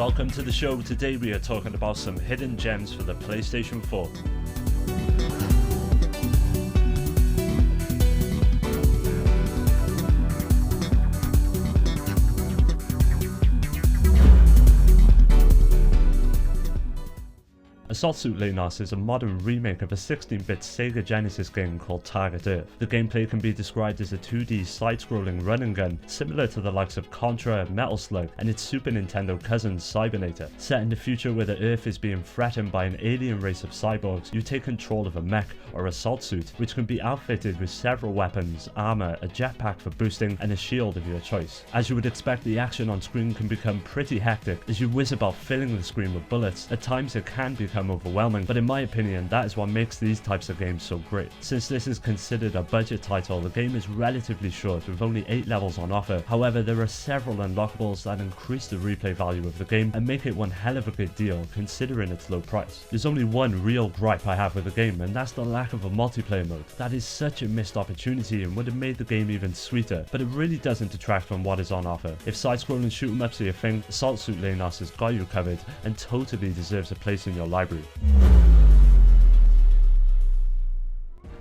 Welcome to the show. Today we are talking about some hidden gems for the PlayStation 4. Assault Suit Lenos is a modern remake of a 16-bit Sega Genesis game called Target Earth. The gameplay can be described as a 2D side-scrolling run-and-gun, similar to the likes of Contra, Metal Slug, and its Super Nintendo cousin Cybernator. Set in the future where the Earth is being threatened by an alien race of cyborgs, you take control of a mech or assault suit, which can be outfitted with several weapons, armor, a jetpack for boosting, and a shield of your choice. As you would expect, the action on screen can become pretty hectic as you whiz about filling the screen with bullets. At times it can become overwhelming, but in my opinion that is what makes these types of games so great. Since this is considered a budget title, the game is relatively short with only 8 levels on offer. However, there are several unlockables that increase the replay value of the game and make it one hell of a good deal considering its low price. There's only one real gripe I have with the game, and that's the lack of a multiplayer mode. That is such a missed opportunity and would have made the game even sweeter, but it really doesn't detract from what is on offer. If side-scrolling shoot 'em ups are your thing, Assault Suit Lenos has got you covered and totally deserves a place in your library.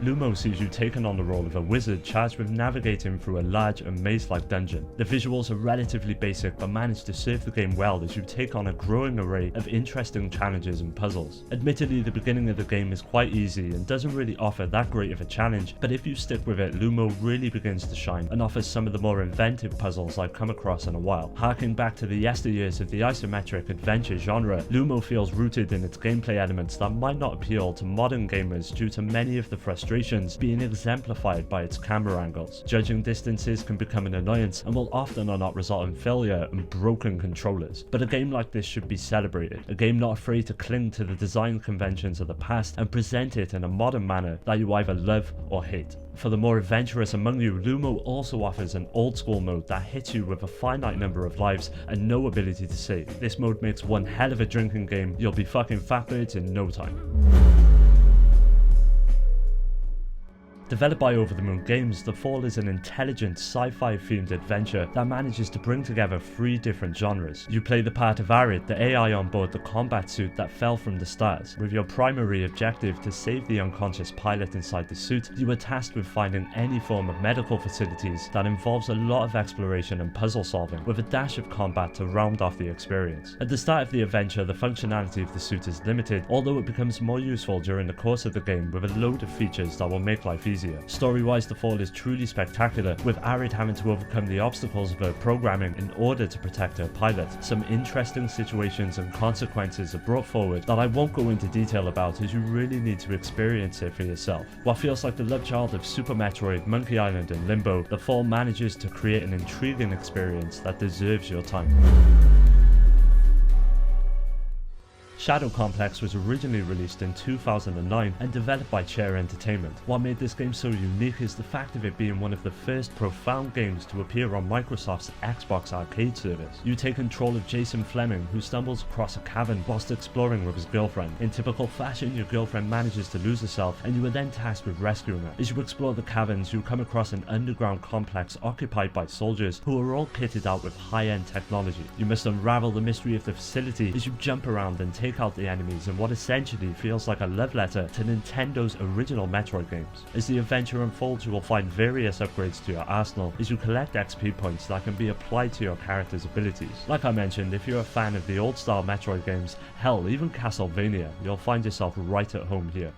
Lumo sees you taking on the role of a wizard charged with navigating through a large and maze-like dungeon. The visuals are relatively basic but manage to serve the game well as you take on a growing array of interesting challenges and puzzles. Admittedly, the beginning of the game is quite easy and doesn't really offer that great of a challenge, but if you stick with it, Lumo really begins to shine and offers some of the more inventive puzzles I've come across in a while. Harking back to the yesteryears of the isometric adventure genre, Lumo feels rooted in its gameplay elements that might not appeal to modern gamers due to many of the frustrations being exemplified by its camera angles. Judging distances can become an annoyance and will often or not result in failure and broken controllers. But a game like this should be celebrated, a game not afraid to cling to the design conventions of the past and present it in a modern manner that you either love or hate. For the more adventurous among you, Lumo also offers an old school mode that hits you with a finite number of lives and no ability to save. This mode makes one hell of a drinking game. You'll be fucking fatbirds in no time. Developed by Over the Moon Games, The Fall is an intelligent sci-fi themed adventure that manages to bring together 3 different genres. You play the part of Arid, the AI on board the combat suit that fell from the stars. With your primary objective to save the unconscious pilot inside the suit, you are tasked with finding any form of medical facilities that involves a lot of exploration and puzzle solving, with a dash of combat to round off the experience. At the start of the adventure, the functionality of the suit is limited, although it becomes more useful during the course of the game with a load of features that will make life easier. Story-wise, The Fall is truly spectacular, with Arid having to overcome the obstacles of her programming in order to protect her pilot. Some interesting situations and consequences are brought forward that I won't go into detail about, as you really need to experience it for yourself. What feels like the love child of Super Metroid, Monkey Island and Limbo, The Fall manages to create an intriguing experience that deserves your time. Shadow Complex was originally released in 2009 and developed by Chair Entertainment. What made this game so unique is the fact of it being one of the first profound games to appear on Microsoft's Xbox Arcade service. You take control of Jason Fleming, who stumbles across a cavern whilst exploring with his girlfriend. In typical fashion, your girlfriend manages to lose herself and you are then tasked with rescuing her. As you explore the caverns, you come across an underground complex occupied by soldiers who are all kitted out with high-end technology. You must unravel the mystery of the facility as you jump around and take out the enemies in what essentially feels like a love letter to Nintendo's original Metroid games. As the adventure unfolds, you will find various upgrades to your arsenal as you collect XP points that can be applied to your character's abilities. Like I mentioned, if you're a fan of the old style Metroid games, hell, even Castlevania, you'll find yourself right at home here.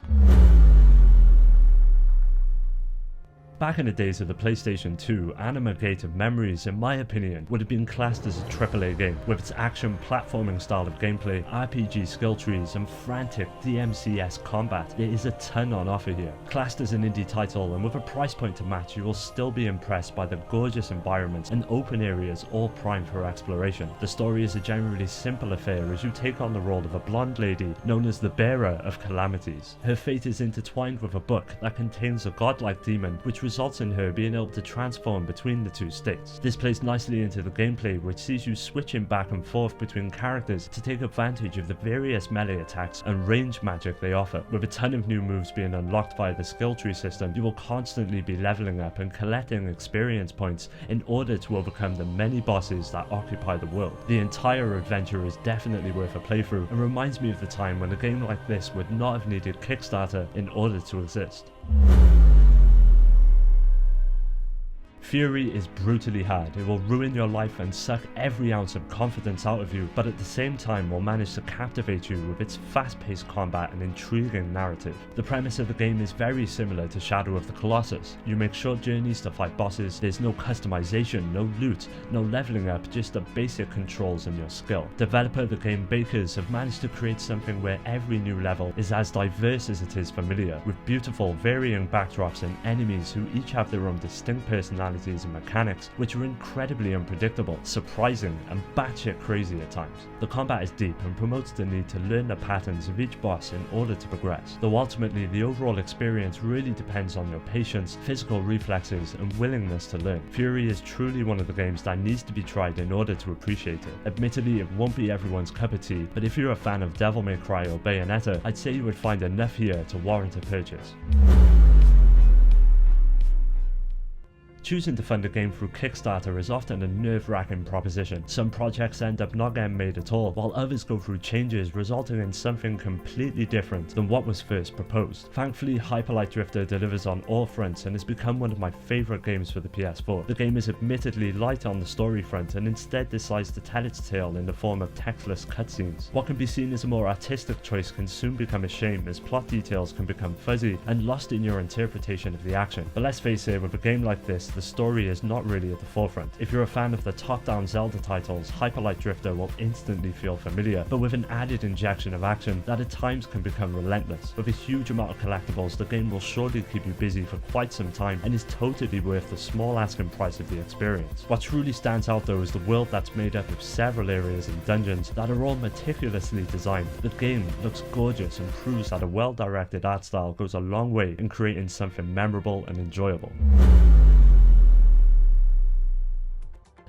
Back in the days of the PlayStation 2, Anima Gate of Memories, in my opinion, would have been classed as a AAA game, with its action platforming style of gameplay, RPG skill trees, and frantic DMCS combat. There is a ton on offer here. Classed as an indie title, and with a price point to match, you will still be impressed by the gorgeous environments and open areas all primed for exploration. The story is a generally simple affair as you take on the role of a blonde lady known as the Bearer of Calamities. Her fate is intertwined with a book that contains a godlike demon which was results in her being able to transform between the two states. This plays nicely into the gameplay, which sees you switching back and forth between characters to take advantage of the various melee attacks and range magic they offer. With a ton of new moves being unlocked via the skill tree system, you will constantly be leveling up and collecting experience points in order to overcome the many bosses that occupy the world. The entire adventure is definitely worth a playthrough and reminds me of the time when a game like this would not have needed Kickstarter in order to exist. Fury is brutally hard. It will ruin your life and suck every ounce of confidence out of you, but at the same time will manage to captivate you with its fast-paced combat and intriguing narrative. The premise of the game is very similar to Shadow of the Colossus. You make short journeys to fight bosses, there's no customization, no loot, no leveling up, just the basic controls and your skill. Developer of the game Bakers have managed to create something where every new level is as diverse as it is familiar, with beautiful varying backdrops and enemies who each have their own distinct personalities and mechanics, which are incredibly unpredictable, surprising, and batshit crazy at times. The combat is deep and promotes the need to learn the patterns of each boss in order to progress, though ultimately the overall experience really depends on your patience, physical reflexes, and willingness to learn. Fury is truly one of the games that needs to be tried in order to appreciate it. Admittedly, it won't be everyone's cup of tea, but if you're a fan of Devil May Cry or Bayonetta, I'd say you would find enough here to warrant a purchase. Choosing to fund a game through Kickstarter is often a nerve-wracking proposition. Some projects end up not getting made at all, while others go through changes resulting in something completely different than what was first proposed. Thankfully, Hyper Light Drifter delivers on all fronts and has become one of my favourite games for the PS4. The game is admittedly light on the story front and instead decides to tell its tale in the form of textless cutscenes. What can be seen as a more artistic choice can soon become a shame, as plot details can become fuzzy and lost in your interpretation of the action. But let's face it, with a game like this, the story is not really at the forefront. If you're a fan of the top-down Zelda titles, Hyper Light Drifter will instantly feel familiar, but with an added injection of action that at times can become relentless. With a huge amount of collectibles, the game will surely keep you busy for quite some time and is totally worth the small asking price of the experience. What truly stands out though is the world that's made up of several areas and dungeons that are all meticulously designed. The game looks gorgeous and proves that a well-directed art style goes a long way in creating something memorable and enjoyable.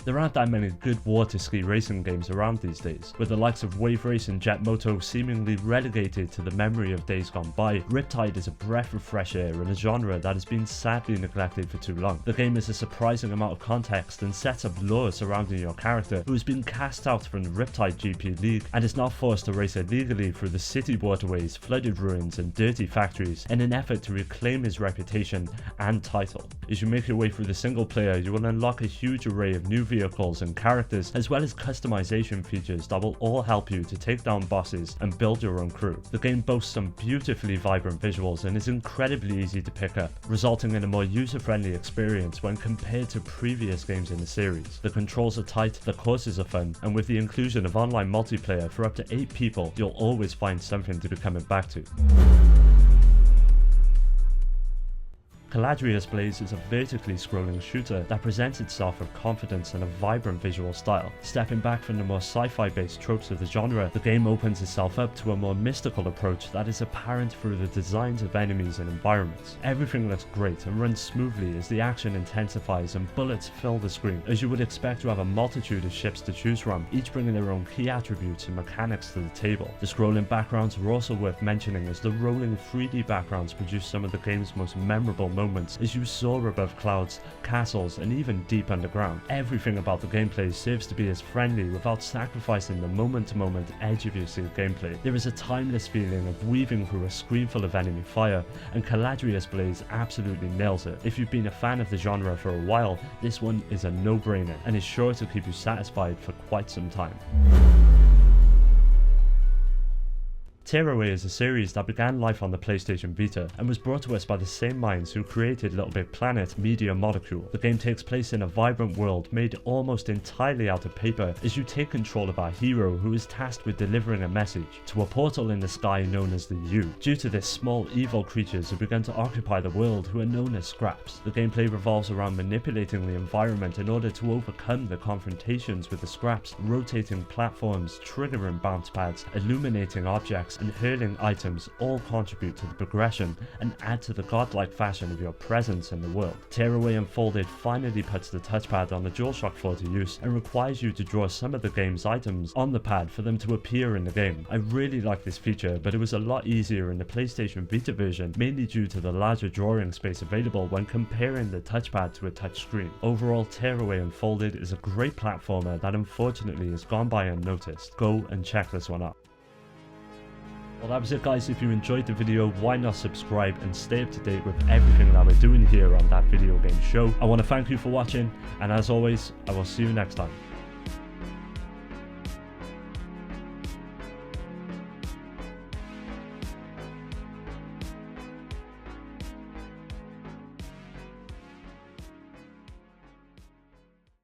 There aren't that many good water ski racing games around these days. With the likes of Wave Race and Jet Moto seemingly relegated to the memory of days gone by, Riptide is a breath of fresh air in a genre that has been sadly neglected for too long. The game has a surprising amount of context and sets up lore surrounding your character, who has been cast out from the Riptide GP League and is now forced to race illegally through the city waterways, flooded ruins and dirty factories in an effort to reclaim his reputation and title. As you make your way through the single player, you will unlock a huge array of new vehicles and characters, as well as customization features that will all help you to take down bosses and build your own crew. The game boasts some beautifully vibrant visuals and is incredibly easy to pick up, resulting in a more user-friendly experience when compared to previous games in the series. The controls are tight, the courses are fun, and with the inclusion of online multiplayer for up to 8 people, you'll always find something to be coming back to. Caladrius Blaze is a vertically scrolling shooter that presents itself with confidence and a vibrant visual style. Stepping back from the more sci-fi based tropes of the genre, the game opens itself up to a more mystical approach that is apparent through the designs of enemies and environments. Everything looks great and runs smoothly as the action intensifies and bullets fill the screen. As you would expect, you have a multitude of ships to choose from, each bringing their own key attributes and mechanics to the table. The scrolling backgrounds are also worth mentioning, as the rolling 3D backgrounds produce some of the game's most memorable moments as you soar above clouds, castles, and even deep underground. Everything about the gameplay serves to be as friendly without sacrificing the moment-to-moment edge of your gameplay. There is a timeless feeling of weaving through a screen full of enemy fire, and Caladrius Blaze absolutely nails it. If you've been a fan of the genre for a while, this one is a no-brainer and is sure to keep you satisfied for quite some time. Tearaway is a series that began life on the PlayStation Vita and was brought to us by the same minds who created Little Big Planet Media Molecule. The game takes place in a vibrant world made almost entirely out of paper as you take control of our hero, who is tasked with delivering a message to a portal in the sky known as the U. Due to this, small evil creatures have begun to occupy the world, who are known as scraps. The gameplay revolves around manipulating the environment in order to overcome the confrontations with the scraps, rotating platforms, triggering bounce pads, illuminating objects, attacks, and hurling items all contribute to the progression and add to the godlike fashion of your presence in the world. Tearaway Unfolded finally puts the touchpad on the DualShock 4 to use and requires you to draw some of the game's items on the pad for them to appear in the game. I really like this feature, but it was a lot easier in the PlayStation Vita version, mainly due to the larger drawing space available when comparing the touchpad to a touchscreen. Overall, Tearaway Unfolded is a great platformer that unfortunately has gone by unnoticed. Go and check this one out. Well, that was it guys. If you enjoyed the video, why not subscribe and stay up to date with everything that we're doing here on That Video Game Show. I want to thank you for watching, and as always, I will see you next time.